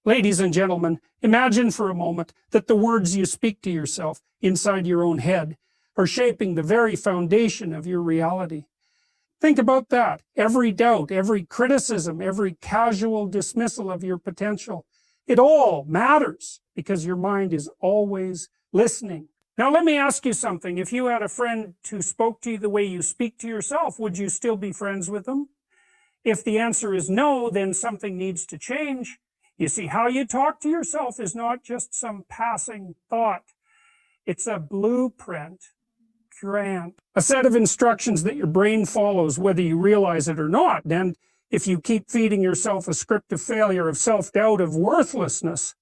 Ladies and gentlemen, imagine for a moment that the words you speak to yourself inside your own head are shaping the very foundation of your reality. Think about that. Every doubt, every criticism, every casual dismissal of your potential, it all matters because your mind is always listening. Now let me ask you something. If you had a friend who spoke to you the way you speak to yourself, would you still be friends with them? If the answer is no, then something needs to change. You see, how you talk to yourself is not just some passing thought. It's a blueprint, a set of instructions that your brain follows whether you realize it or not. And if you keep feeding yourself a script of failure, of self-doubt, of worthlessness,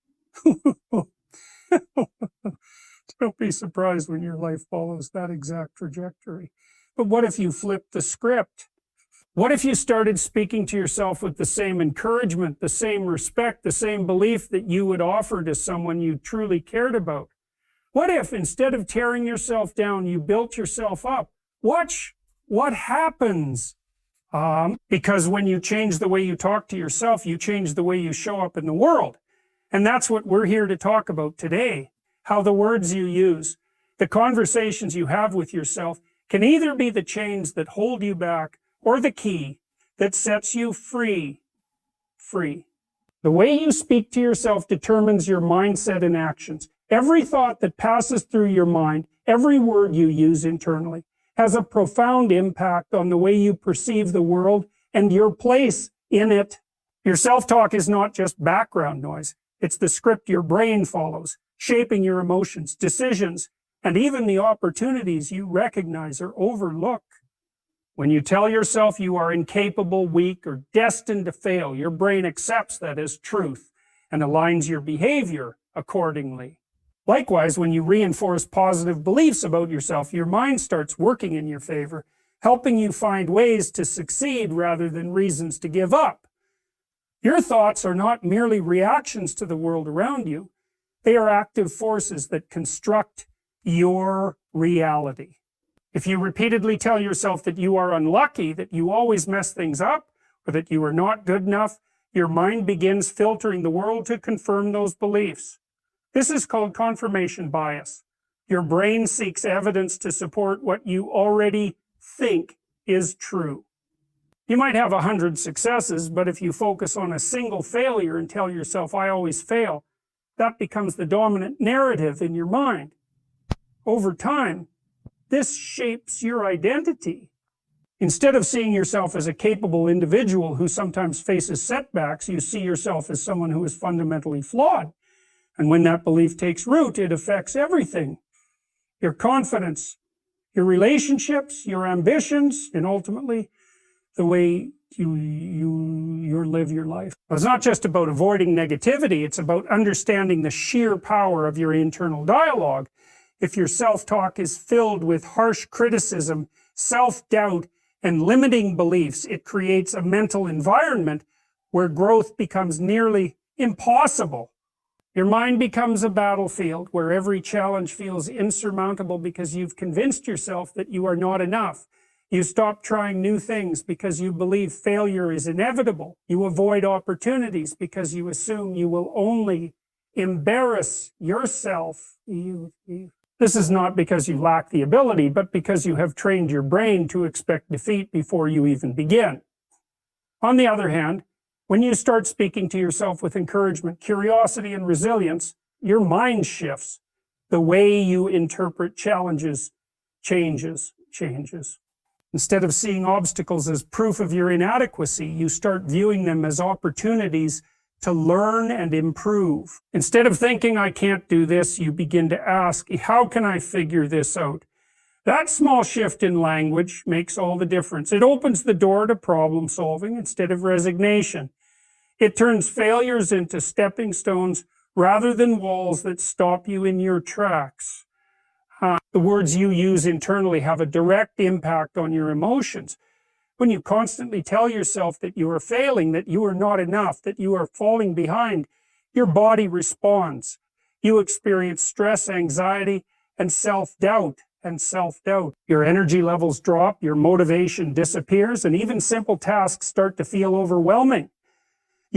don't be surprised when your life follows that exact trajectory. But what if you flip the script? What if you started speaking to yourself with the same encouragement, the same respect, the same belief that you would offer to someone you truly cared about? What if instead of tearing yourself down, you built yourself up? Watch what happens. Because when you change the way you talk to yourself, you change the way you show up in the world. And that's what we're here to talk about today. How the words you use, the conversations you have with yourself can either be the chains that hold you back or the key that sets you free. The way you speak to yourself determines your mindset and actions. Every thought that passes through your mind, every word you use internally, has a profound impact on the way you perceive the world and your place in it. Your self-talk is not just background noise. It's the script your brain follows, shaping your emotions, decisions, and even the opportunities you recognize or overlook. When you tell yourself you are incapable, weak, or destined to fail, your brain accepts that as truth and aligns your behavior accordingly. Likewise, when you reinforce positive beliefs about yourself, your mind starts working in your favor, helping you find ways to succeed rather than reasons to give up. Your thoughts are not merely reactions to the world around you. They are active forces that construct your reality. If you repeatedly tell yourself that you are unlucky, that you always mess things up, or that you are not good enough, your mind begins filtering the world to confirm those beliefs. This is called confirmation bias. Your brain seeks evidence to support what you already think is true. You might have 100 successes, but if you focus on a single failure and tell yourself, I always fail, that becomes the dominant narrative in your mind. Over time, this shapes your identity. Instead of seeing yourself as a capable individual who sometimes faces setbacks, you see yourself as someone who is fundamentally flawed. And when that belief takes root, it affects everything. Your confidence, your relationships, your ambitions, and ultimately the way you live your life. It's not just about avoiding negativity, it's about understanding the sheer power of your internal dialogue. If your self-talk is filled with harsh criticism, self-doubt, and limiting beliefs, it creates a mental environment where growth becomes nearly impossible. Your mind becomes a battlefield where every challenge feels insurmountable because you've convinced yourself that you are not enough. You stop trying new things because you believe failure is inevitable. You avoid opportunities because you assume you will only embarrass yourself. This is not because you lack the ability, but because you have trained your brain to expect defeat before you even begin. On the other hand, when you start speaking to yourself with encouragement, curiosity, and resilience, your mind shifts. The way you interpret challenges changes. Instead of seeing obstacles as proof of your inadequacy, you start viewing them as opportunities to learn and improve. Instead of thinking, I can't do this, you begin to ask, how can I figure this out? That small shift in language makes all the difference. It opens the door to problem solving instead of resignation. It turns failures into stepping stones rather than walls that stop you in your tracks. The words you use internally have a direct impact on your emotions. When you constantly tell yourself that you are failing, that you are not enough, that you are falling behind, your body responds. You experience stress, anxiety, and self-doubt. Your energy levels drop, your motivation disappears, and even simple tasks start to feel overwhelming.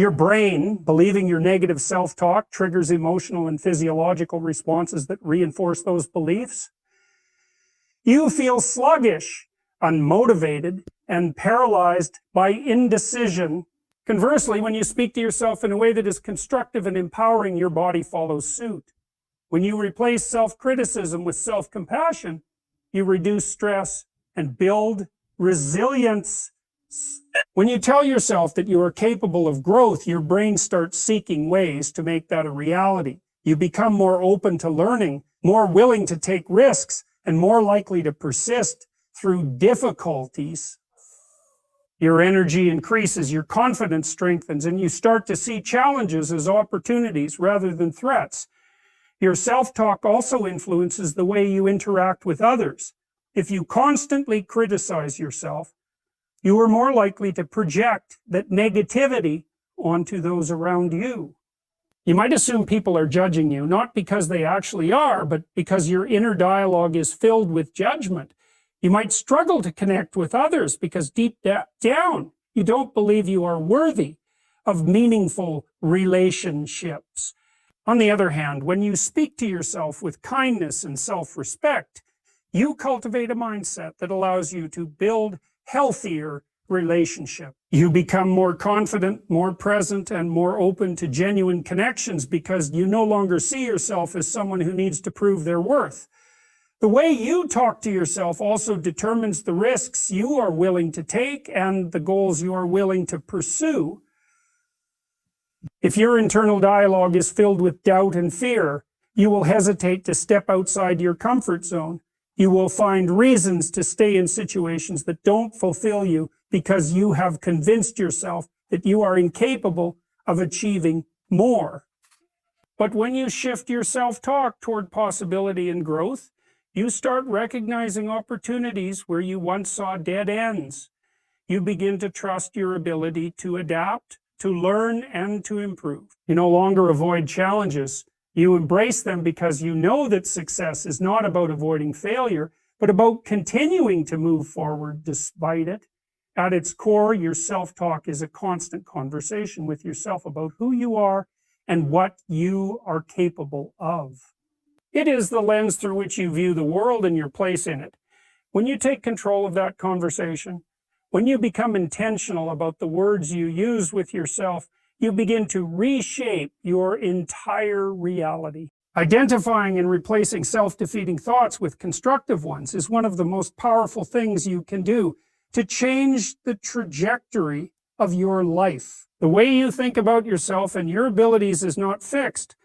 Your brain, believing your negative self-talk, triggers emotional and physiological responses that reinforce those beliefs. You feel sluggish, unmotivated, and paralyzed by indecision. Conversely, when you speak to yourself in a way that is constructive and empowering, your body follows suit. When you replace self-criticism with self-compassion, you reduce stress and build resilience. When you tell yourself that you are capable of growth, your brain starts seeking ways to make that a reality. You become more open to learning, more willing to take risks, and more likely to persist through difficulties. Your energy increases, your confidence strengthens, and you start to see challenges as opportunities rather than threats. Your self-talk also influences the way you interact with others. If you constantly criticize yourself, you are more likely to project that negativity onto those around you. You might assume people are judging you, not because they actually are, but because your inner dialogue is filled with judgment. You might struggle to connect with others because deep down, you don't believe you are worthy of meaningful relationships. On the other hand, when you speak to yourself with kindness and self-respect, you cultivate a mindset that allows you to build healthier relationships. You become more confident, more present, and more open to genuine connections because you no longer see yourself as someone who needs to prove their worth. The way you talk to yourself also determines the risks you are willing to take and the goals you are willing to pursue. If your internal dialogue is filled with doubt and fear, you will hesitate to step outside your comfort zone. You will find reasons to stay in situations that don't fulfill you because you have convinced yourself that you are incapable of achieving more. But when you shift your self-talk toward possibility and growth, you start recognizing opportunities where you once saw dead ends. You begin to trust your ability to adapt, to learn, and to improve. You no longer avoid challenges. You embrace them because you know that success is not about avoiding failure, but about continuing to move forward despite it. At its core, your self-talk is a constant conversation with yourself about who you are and what you are capable of. It is the lens through which you view the world and your place in it. When you take control of that conversation, when you become intentional about the words you use with yourself, you begin to reshape your entire reality. Identifying and replacing self-defeating thoughts with constructive ones is one of the most powerful things you can do to change the trajectory of your life. The way you think about yourself and your abilities is not fixed.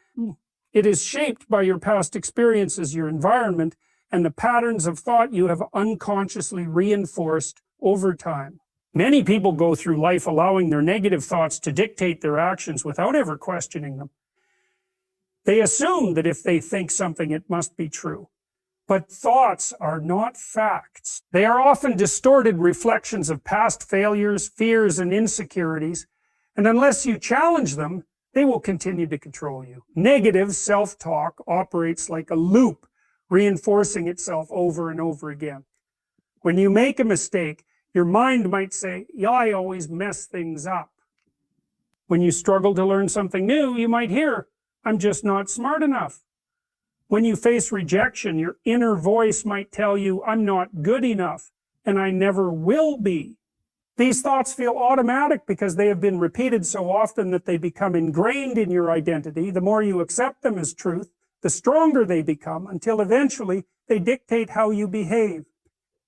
It is shaped by your past experiences, your environment, and the patterns of thought you have unconsciously reinforced over time. Many people go through life allowing their negative thoughts to dictate their actions without ever questioning them. They assume that if they think something, it must be true. But thoughts are not facts. They are often distorted reflections of past failures, fears, and insecurities, and unless you challenge them, they will continue to control you. Negative self-talk operates like a loop, reinforcing itself over and over again. When you make a mistake, your mind might say, "Yeah, I always mess things up." When you struggle to learn something new, you might hear, "I'm just not smart enough." When you face rejection, your inner voice might tell you, "I'm not good enough, and I never will be." These thoughts feel automatic because they have been repeated so often that they become ingrained in your identity. The more you accept them as truth, the stronger they become, until eventually they dictate how you behave.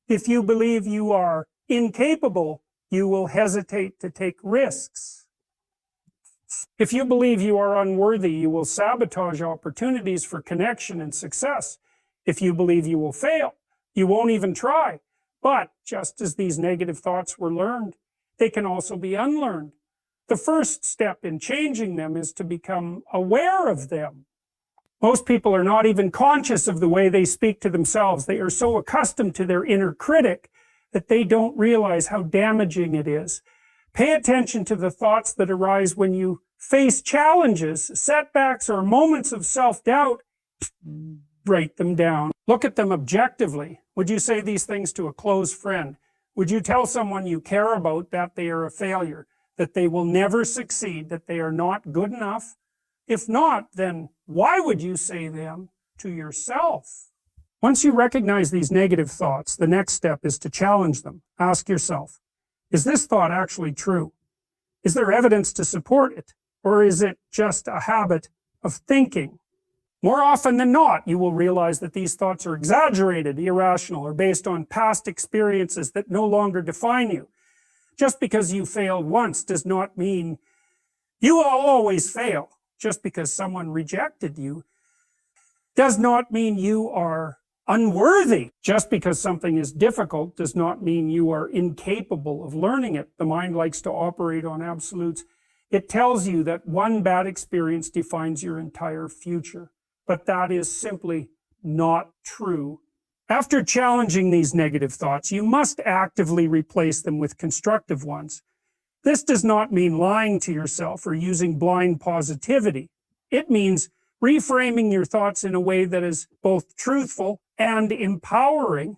If you believe you are incapable, you will hesitate to take risks. If you believe you are unworthy, you will sabotage opportunities for connection and success. If you believe you will fail, you won't even try. But just as these negative thoughts were learned, they can also be unlearned. The first step in changing them is to become aware of them. Most people are not even conscious of the way they speak to themselves. They are so accustomed to their inner critic that they don't realize how damaging it is. Pay attention to the thoughts that arise when you face challenges, setbacks, or moments of self-doubt. Break them down. Look at them objectively. Would you say these things to a close friend? Would you tell someone you care about that they are a failure, that they will never succeed, that they are not good enough? If not, then why would you say them to yourself? Once you recognize these negative thoughts, the next step is to challenge them. Ask yourself, is this thought actually true? Is there evidence to support it? Or is it just a habit of thinking? More often than not, you will realize that these thoughts are exaggerated, irrational, or based on past experiences that no longer define you. Just because you failed once does not mean you will always fail. Just because someone rejected you does not mean you are unworthy. Just because something is difficult does not mean you are incapable of learning it. The mind likes to operate on absolutes. It tells you that one bad experience defines your entire future. But that is simply not true. After challenging these negative thoughts, you must actively replace them with constructive ones. This does not mean lying to yourself or using blind positivity. It means reframing your thoughts in a way that is both truthful and empowering.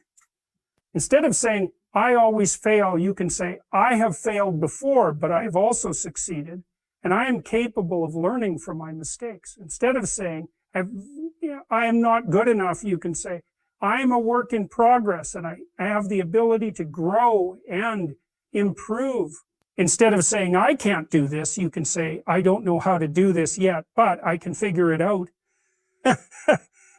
Instead of saying, I always fail, you can say, I have failed before, but I have also succeeded, and I am capable of learning from my mistakes. Instead of saying, I am not good enough, you can say, I am a work in progress, and I have the ability to grow and improve. Instead of saying, I can't do this, you can say, I don't know how to do this yet, but I can figure it out.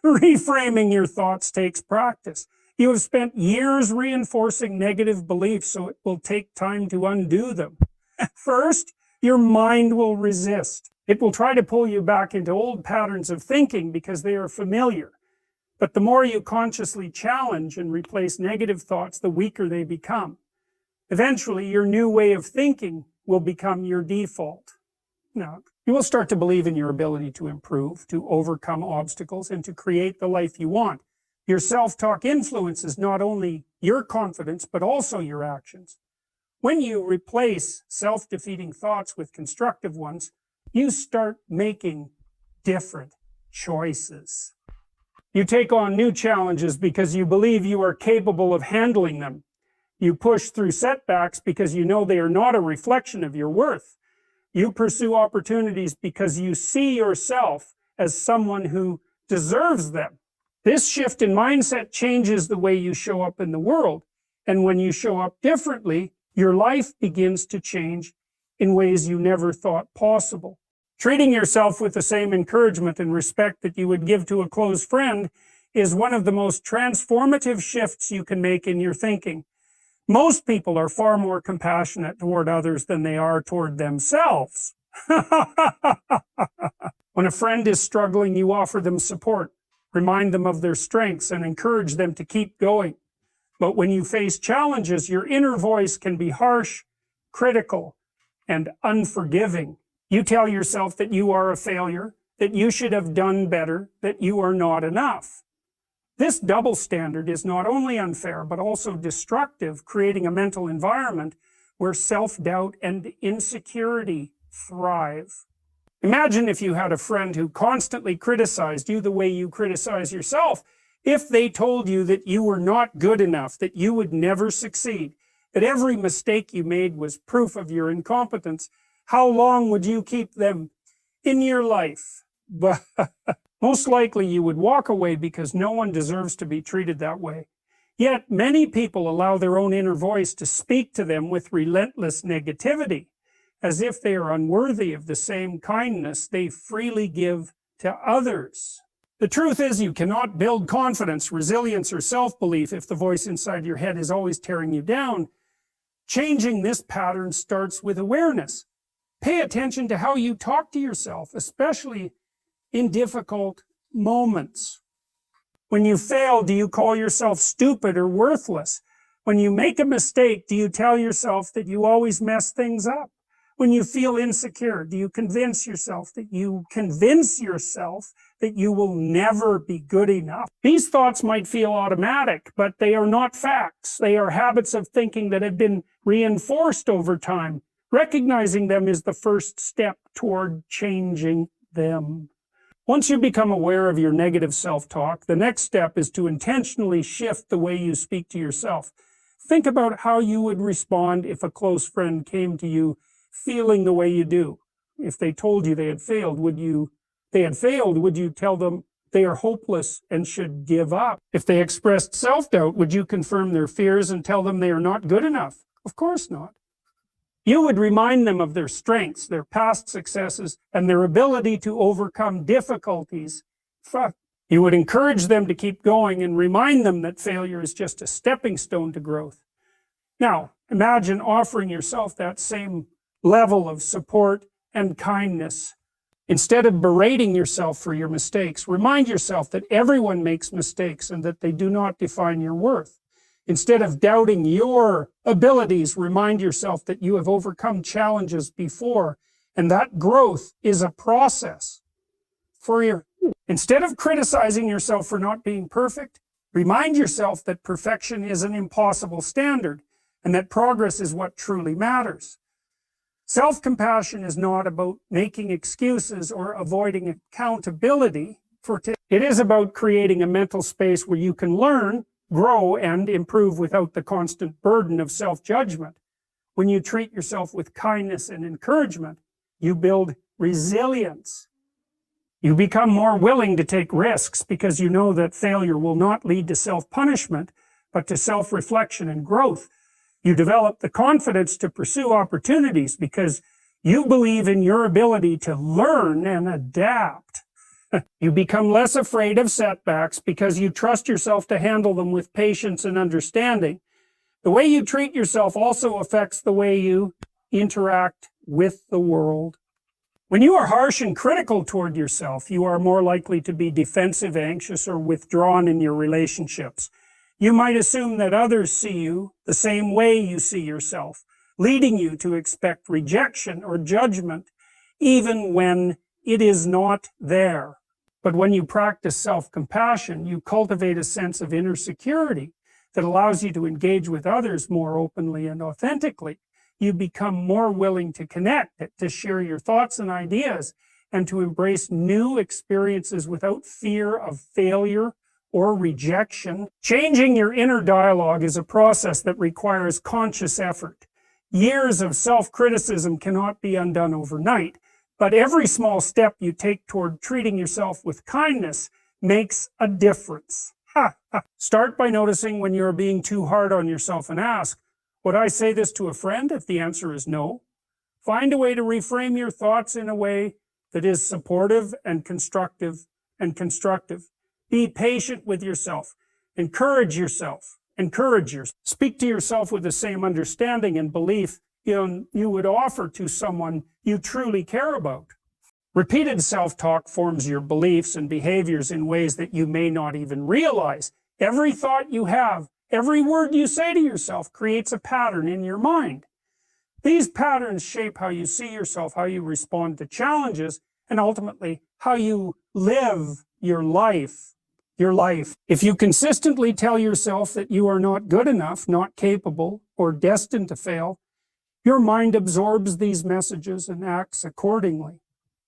Reframing your thoughts takes practice. You have spent years reinforcing negative beliefs, so it will take time to undo them. First, your mind will resist. It will try to pull you back into old patterns of thinking because they are familiar. But the more you consciously challenge and replace negative thoughts, the weaker they become. Eventually, your new way of thinking will become your default. Now, you will start to believe in your ability to improve, to overcome obstacles, and to create the life you want. Your self-talk influences not only your confidence, but also your actions. When you replace self-defeating thoughts with constructive ones, you start making different choices. You take on new challenges because you believe you are capable of handling them. You push through setbacks because you know they are not a reflection of your worth. You pursue opportunities because you see yourself as someone who deserves them. This shift in mindset changes the way you show up in the world. And when you show up differently, your life begins to change in ways you never thought possible. Treating yourself with the same encouragement and respect that you would give to a close friend is one of the most transformative shifts you can make in your thinking. Most people are far more compassionate toward others than they are toward themselves. When a friend is struggling, you offer them support, remind them of their strengths, and encourage them to keep going. But when you face challenges, your inner voice can be harsh, critical, and unforgiving. You tell yourself that you are a failure, that you should have done better, that you are not enough. This double standard is not only unfair, but also destructive, creating a mental environment where self-doubt and insecurity thrive. Imagine if you had a friend who constantly criticized you the way you criticize yourself. If they told you that you were not good enough, that you would never succeed, that every mistake you made was proof of your incompetence, how long would you keep them in your life? Most likely you would walk away because no one deserves to be treated that way. Yet many people allow their own inner voice to speak to them with relentless negativity, as if they are unworthy of the same kindness they freely give to others. The truth is, you cannot build confidence, resilience, or self-belief if the voice inside your head is always tearing you down. Changing this pattern starts with awareness. Pay attention to how you talk to yourself, especially in difficult moments. When you fail, do you call yourself stupid or worthless? When you make a mistake, do you tell yourself that you always mess things up? When you feel insecure, do you convince yourself that you will never be good enough? These thoughts might feel automatic, but they are not facts. They are habits of thinking that have been reinforced over time. Recognizing them is the first step toward changing them. Once you become aware of your negative self-talk, the next step is to intentionally shift the way you speak to yourself. Think about how you would respond if a close friend came to you feeling the way you do? If they told you they had failed, would you tell them they are hopeless and should give up? If they expressed self-doubt, would you confirm their fears and tell them they are not good enough? Of course not. You would remind them of their strengths, their past successes, and their ability to overcome difficulties. You would encourage them to keep going and remind them that failure is just a stepping stone to growth. Now, imagine offering yourself that same level of support and kindness. Instead of berating yourself for your mistakes, remind yourself that everyone makes mistakes and that they do not define your worth. Instead of doubting your abilities, remind yourself that you have overcome challenges before and that growth is a process. Instead of criticizing yourself for not being perfect, remind yourself that perfection is an impossible standard and that progress is what truly matters. Self-compassion is not about making excuses or avoiding accountability. It is about creating a mental space where you can learn, grow, and improve without the constant burden of self-judgment. When you treat yourself with kindness and encouragement, you build resilience. You become more willing to take risks because you know that failure will not lead to self-punishment, but to self-reflection and growth. You develop the confidence to pursue opportunities because you believe in your ability to learn and adapt. You become less afraid of setbacks because you trust yourself to handle them with patience and understanding. The way you treat yourself also affects the way you interact with the world. When you are harsh and critical toward yourself, you are more likely to be defensive, anxious, or withdrawn in your relationships. You might assume that others see you the same way you see yourself, leading you to expect rejection or judgment, even when it is not there. But when you practice self-compassion, you cultivate a sense of inner security that allows you to engage with others more openly and authentically. You become more willing to connect, to share your thoughts and ideas, and to embrace new experiences without fear of failure or rejection. Changing your inner dialogue is a process that requires conscious effort. Years of self-criticism cannot be undone overnight, but every small step you take toward treating yourself with kindness makes a difference. Start by noticing when you're being too hard on yourself and ask, would I say this to a friend if the answer is no? Find a way to reframe your thoughts in a way that is supportive and constructive. Be patient with yourself. Encourage yourself. Speak to yourself with the same understanding and belief you would offer to someone you truly care about. Repeated self-talk forms your beliefs and behaviors in ways that you may not even realize. Every thought you have, every word you say to yourself creates a pattern in your mind. These patterns shape how you see yourself, how you respond to challenges, and ultimately how you live your life. If you consistently tell yourself that you are not good enough, not capable, or destined to fail, your mind absorbs these messages and acts accordingly.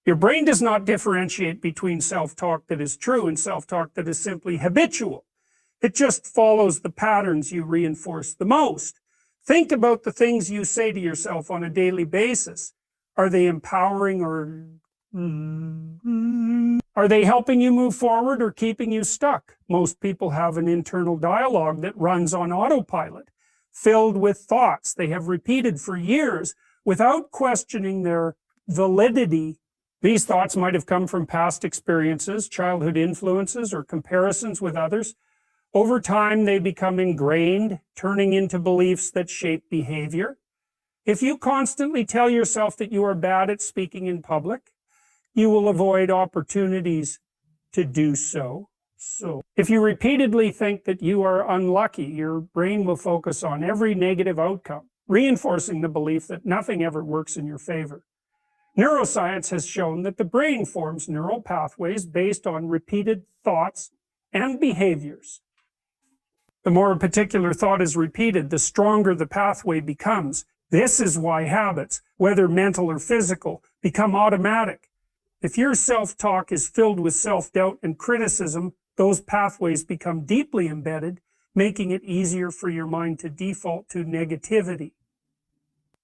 Your brain does not differentiate between self-talk that is true and self-talk that is simply habitual. It just follows the patterns you reinforce the most. Think about the things you say to yourself on a daily basis. Are they empowering or are they helping you move forward or keeping you stuck? Most people have an internal dialogue that runs on autopilot, filled with thoughts they have repeated for years without questioning their validity. These thoughts might have come from past experiences, childhood influences, or comparisons with others. Over time, they become ingrained, turning into beliefs that shape behavior. If you constantly tell yourself that you are bad at speaking in public, you will avoid opportunities to do so. If you repeatedly think that you are unlucky, your brain will focus on every negative outcome, reinforcing the belief that nothing ever works in your favor. Neuroscience has shown that the brain forms neural pathways based on repeated thoughts and behaviors. The more a particular thought is repeated, the stronger the pathway becomes. This is why habits, whether mental or physical, become automatic. If your self-talk is filled with self-doubt and criticism, those pathways become deeply embedded, making it easier for your mind to default to negativity.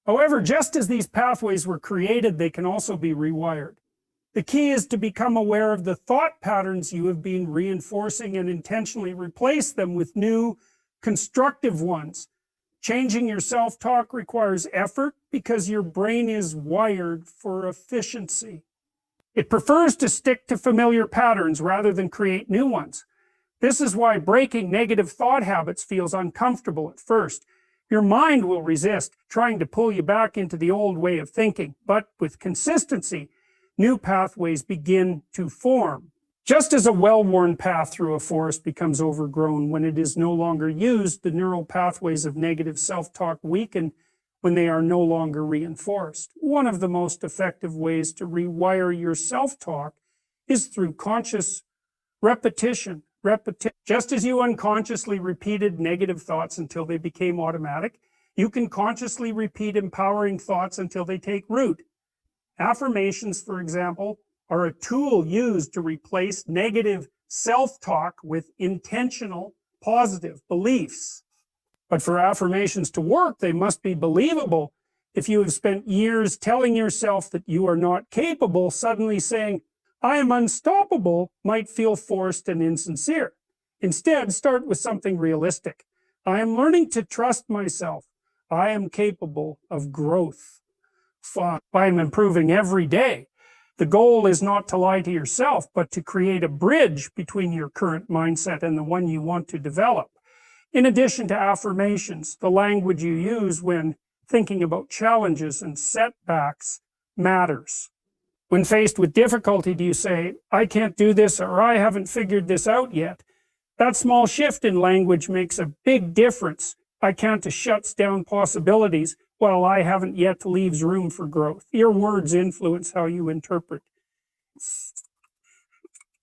However, just as these pathways were created, they can also be rewired. The key is to become aware of the thought patterns you have been reinforcing and intentionally replace them with new, constructive ones. Changing your self-talk requires effort because your brain is wired for efficiency. It prefers to stick to familiar patterns rather than create new ones. This is why breaking negative thought habits feels uncomfortable at first. Your mind will resist, trying to pull you back into the old way of thinking, but with consistency, new pathways begin to form. Just as a well-worn path through a forest becomes overgrown when it is no longer used, the neural pathways of negative self-talk weaken when they are no longer reinforced. One of the most effective ways to rewire your self-talk is through conscious repetition. Just as you unconsciously repeated negative thoughts until they became automatic, you can consciously repeat empowering thoughts until they take root. Affirmations, for example, are a tool used to replace negative self-talk with intentional, positive beliefs. But for affirmations to work, they must be believable. If you have spent years telling yourself that you are not capable, suddenly saying, "I am unstoppable," might feel forced and insincere. Instead, start with something realistic. I am learning to trust myself. I am capable of growth. I am improving every day. The goal is not to lie to yourself, but to create a bridge between your current mindset and the one you want to develop. In addition to affirmations, the language you use when thinking about challenges and setbacks matters. When faced with difficulty, do you say, "I can't do this," or "I haven't figured this out yet"? That small shift in language makes a big difference. "I can't" shuts down possibilities, while "I haven't yet" leaves room for growth. Your words influence how you interpret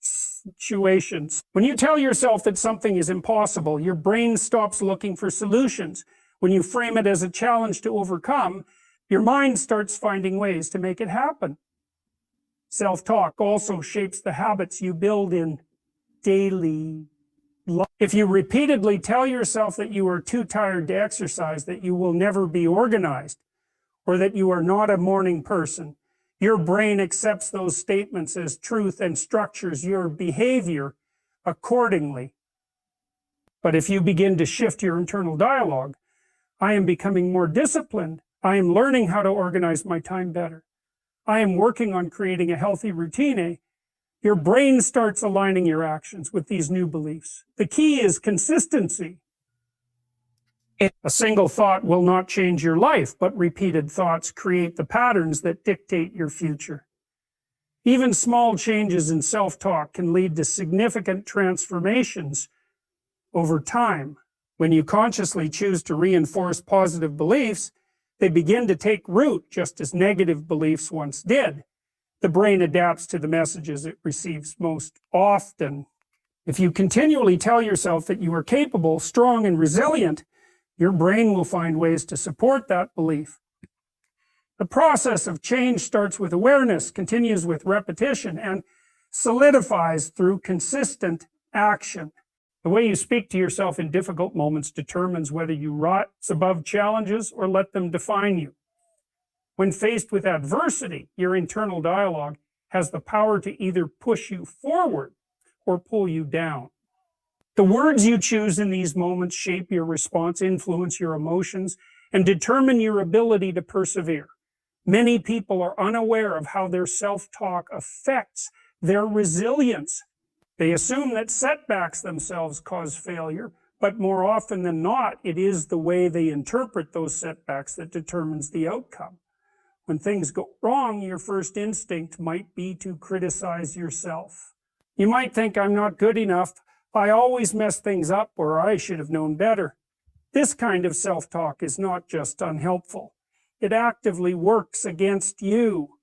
situations. When you tell yourself that something is impossible, your brain stops looking for solutions. When you frame it as a challenge to overcome, your mind starts finding ways to make it happen. Self-talk also shapes the habits you build in daily life. If you repeatedly tell yourself that you are too tired to exercise, that you will never be organized, or that you are not a morning person, your brain accepts those statements as truth and structures your behavior accordingly. But if you begin to shift your internal dialogue, "I am becoming more disciplined. I am learning how to organize my time better. I am working on creating a healthy routine," your brain starts aligning your actions with these new beliefs. The key is consistency. A single thought will not change your life, but repeated thoughts create the patterns that dictate your future. Even small changes in self-talk can lead to significant transformations over time. When you consciously choose to reinforce positive beliefs, they begin to take root just as negative beliefs once did. The brain adapts to the messages it receives most often. If you continually tell yourself that you are capable, strong, and resilient, your brain will find ways to support that belief. The process of change starts with awareness, continues with repetition, and solidifies through consistent action. The way you speak to yourself in difficult moments determines whether you rise above challenges or let them define you. When faced with adversity, your internal dialogue has the power to either push you forward or pull you down. The words you choose in these moments shape your response, influence your emotions, and determine your ability to persevere. Many people are unaware of how their self-talk affects their resilience. They assume that setbacks themselves cause failure, but more often than not, it is the way they interpret those setbacks that determines the outcome. When things go wrong, your first instinct might be to criticize yourself. You might think, "I'm not good enough. I always mess things up," or "I should have known better." This kind of self-talk is not just unhelpful. It actively works against you.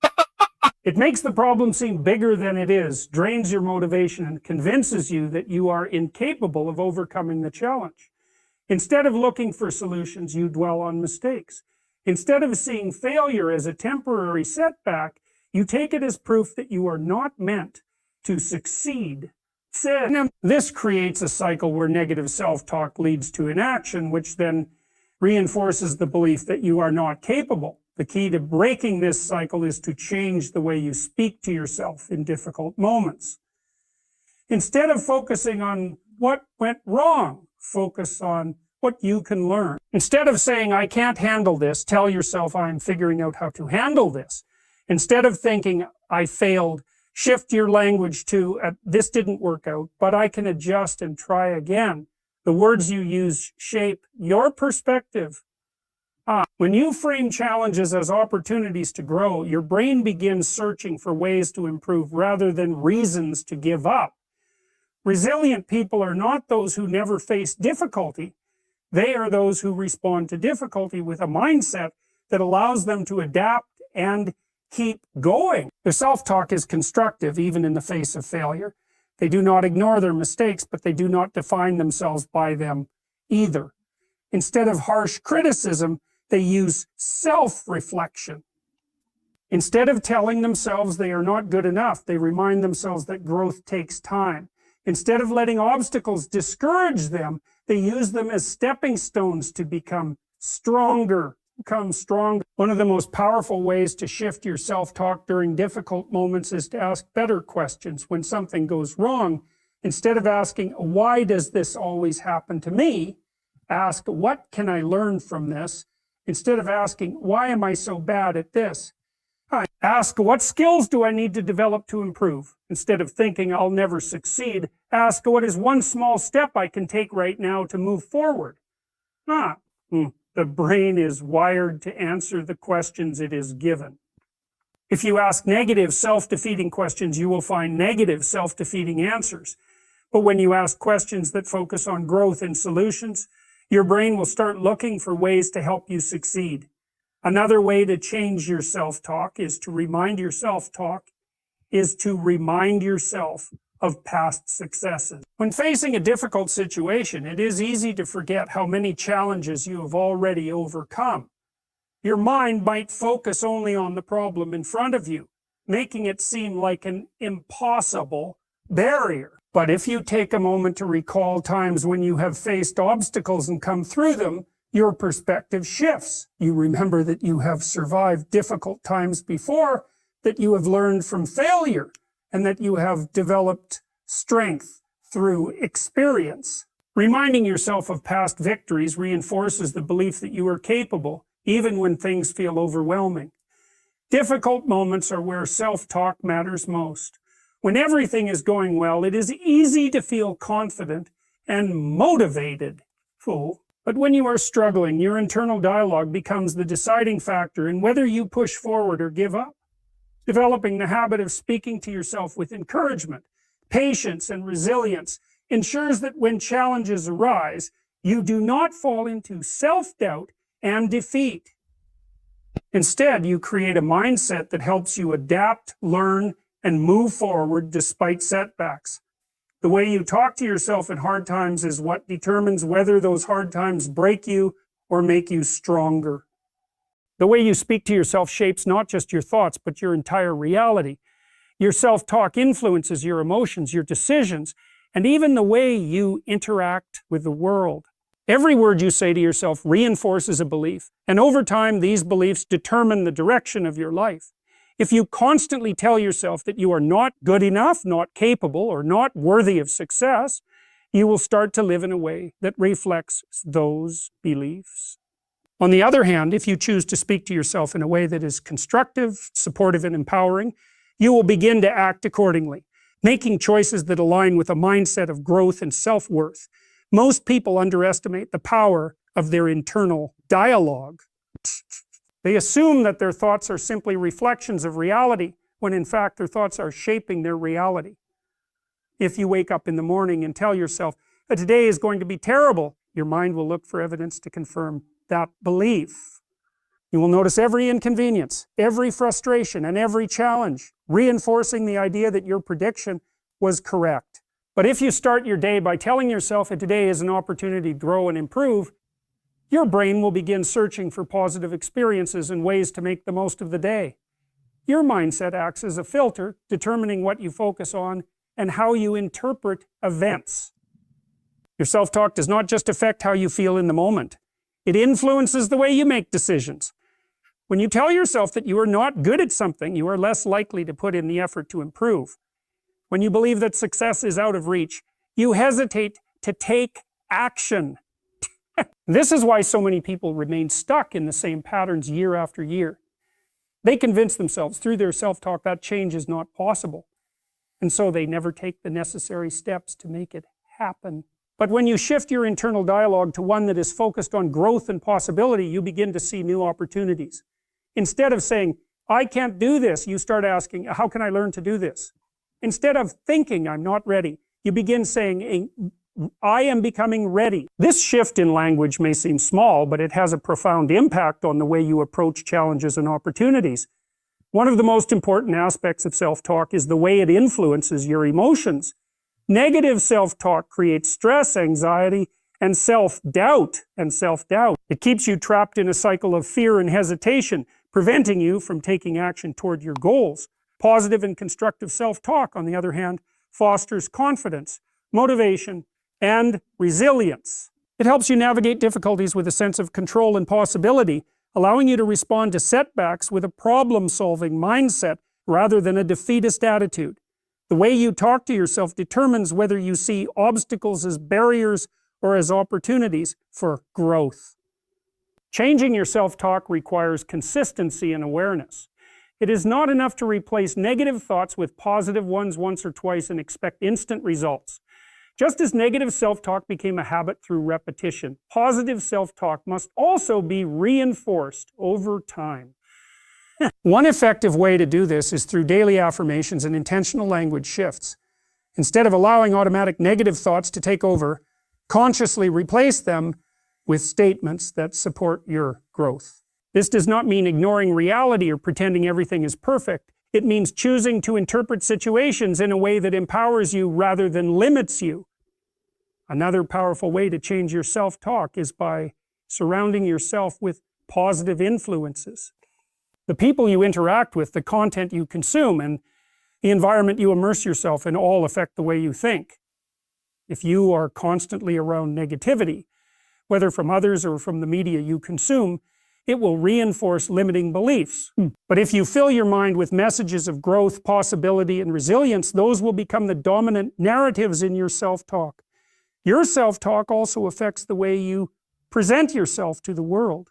It makes the problem seem bigger than it is, drains your motivation, and convinces you that you are incapable of overcoming the challenge. Instead of looking for solutions, you dwell on mistakes. Instead of seeing failure as a temporary setback, you take it as proof that you are not meant to succeed. This creates a cycle where negative self-talk leads to inaction, which then reinforces the belief that you are not capable. The key to breaking this cycle is to change the way you speak to yourself in difficult moments. Instead of focusing on what went wrong, focus on what you can learn. Instead of saying, I can't handle this, tell yourself, I'm figuring out how to handle this. Instead of thinking, I failed, shift your language to, this didn't work out, but I can adjust and try again. The words you use shape your perspective. When you frame challenges as opportunities to grow, your brain begins searching for ways to improve rather than reasons to give up. Resilient people are not those who never face difficulty. They are those who respond to difficulty with a mindset that allows them to adapt and keep going. Their self-talk is constructive even in the face of failure. They do not ignore their mistakes, but they do not define themselves by them either. Instead of harsh criticism, they use self-reflection. Instead of telling themselves they are not good enough, they remind themselves that growth takes time. Instead of letting obstacles discourage them, they use them as stepping stones to become stronger. One of the most powerful ways to shift your self-talk during difficult moments is to ask better questions when something goes wrong. Instead of asking, why does this always happen to me? Ask, what can I learn from this? Instead of asking, why am I so bad at this? Ask, what skills do I need to develop to improve? Instead of thinking I'll never succeed, ask, what is one small step I can take right now to move forward? The brain is wired to answer the questions it is given. If you ask negative, self-defeating questions, you will find negative, self-defeating answers. But when you ask questions that focus on growth and solutions, your brain will start looking for ways to help you succeed. Another way to change your self-talk is to remind yourself of past successes. When facing a difficult situation, it is easy to forget how many challenges you have already overcome. Your mind might focus only on the problem in front of you, making it seem like an impossible barrier. But if you take a moment to recall times when you have faced obstacles and come through them, your perspective shifts. You remember that you have survived difficult times before, that you have learned from failure, and that you have developed strength through experience. Reminding yourself of past victories reinforces the belief that you are capable, even when things feel overwhelming. Difficult moments are where self-talk matters most. When everything is going well, it is easy to feel confident and motivated. But when you are struggling, your internal dialogue becomes the deciding factor in whether you push forward or give up. Developing the habit of speaking to yourself with encouragement, patience, and resilience ensures that when challenges arise, you do not fall into self-doubt and defeat. Instead, you create a mindset that helps you adapt, learn, and move forward despite setbacks. The way you talk to yourself in hard times is what determines whether those hard times break you or make you stronger. The way you speak to yourself shapes not just your thoughts, but your entire reality. Your self-talk influences your emotions, your decisions, and even the way you interact with the world. Every word you say to yourself reinforces a belief, and over time, these beliefs determine the direction of your life. If you constantly tell yourself that you are not good enough, not capable, or not worthy of success, you will start to live in a way that reflects those beliefs. On the other hand, if you choose to speak to yourself in a way that is constructive, supportive, and empowering, you will begin to act accordingly, making choices that align with a mindset of growth and self-worth. Most people underestimate the power of their internal dialogue. They assume that their thoughts are simply reflections of reality, when in fact their thoughts are shaping their reality. If you wake up in the morning and tell yourself that today is going to be terrible, your mind will look for evidence to confirm that belief. You will notice every inconvenience, every frustration, and every challenge, reinforcing the idea that your prediction was correct. But if you start your day by telling yourself that today is an opportunity to grow and improve, your brain will begin searching for positive experiences and ways to make the most of the day. Your mindset acts as a filter, determining what you focus on and how you interpret events. Your self-talk does not just affect how you feel in the moment. It influences the way you make decisions. When you tell yourself that you are not good at something, you are less likely to put in the effort to improve. When you believe that success is out of reach, you hesitate to take action. This is why so many people remain stuck in the same patterns year after year. They convince themselves through their self-talk that change is not possible. And so they never take the necessary steps to make it happen. But when you shift your internal dialogue to one that is focused on growth and possibility, you begin to see new opportunities. Instead of saying, I can't do this, you start asking, how can I learn to do this? Instead of thinking, I'm not ready, you begin saying, I am becoming ready. This shift in language may seem small, but it has a profound impact on the way you approach challenges and opportunities. One of the most important aspects of self-talk is the way it influences your emotions. Negative self-talk creates stress, anxiety, and self-doubt. It keeps you trapped in a cycle of fear and hesitation, preventing you from taking action toward your goals. Positive and constructive self-talk, on the other hand, fosters confidence, motivation, and resilience. It helps you navigate difficulties with a sense of control and possibility, allowing you to respond to setbacks with a problem-solving mindset rather than a defeatist attitude. The way you talk to yourself determines whether you see obstacles as barriers or as opportunities for growth. Changing your self-talk requires consistency and awareness. It is not enough to replace negative thoughts with positive ones once or twice and expect instant results. Just as negative self-talk became a habit through repetition, positive self-talk must also be reinforced over time. One effective way to do this is through daily affirmations and intentional language shifts. Instead of allowing automatic negative thoughts to take over, consciously replace them with statements that support your growth. This does not mean ignoring reality or pretending everything is perfect. It means choosing to interpret situations in a way that empowers you rather than limits you. Another powerful way to change your self-talk is by surrounding yourself with positive influences. The people you interact with, the content you consume, and the environment you immerse yourself in all affect the way you think. If you are constantly around negativity, whether from others or from the media you consume, it will reinforce limiting beliefs. But if you fill your mind with messages of growth, possibility, and resilience, those will become the dominant narratives in your self-talk. Your self-talk also affects the way you present yourself to the world.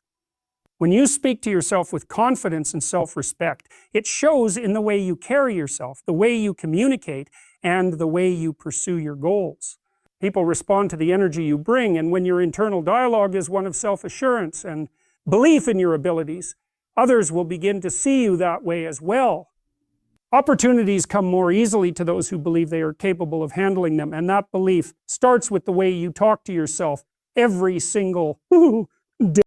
When you speak to yourself with confidence and self-respect, it shows in the way you carry yourself, the way you communicate, and the way you pursue your goals. People respond to the energy you bring, and when your internal dialogue is one of self-assurance and belief in your abilities, others will begin to see you that way as well. Opportunities come more easily to those who believe they are capable of handling them, and that belief starts with the way you talk to yourself every single day.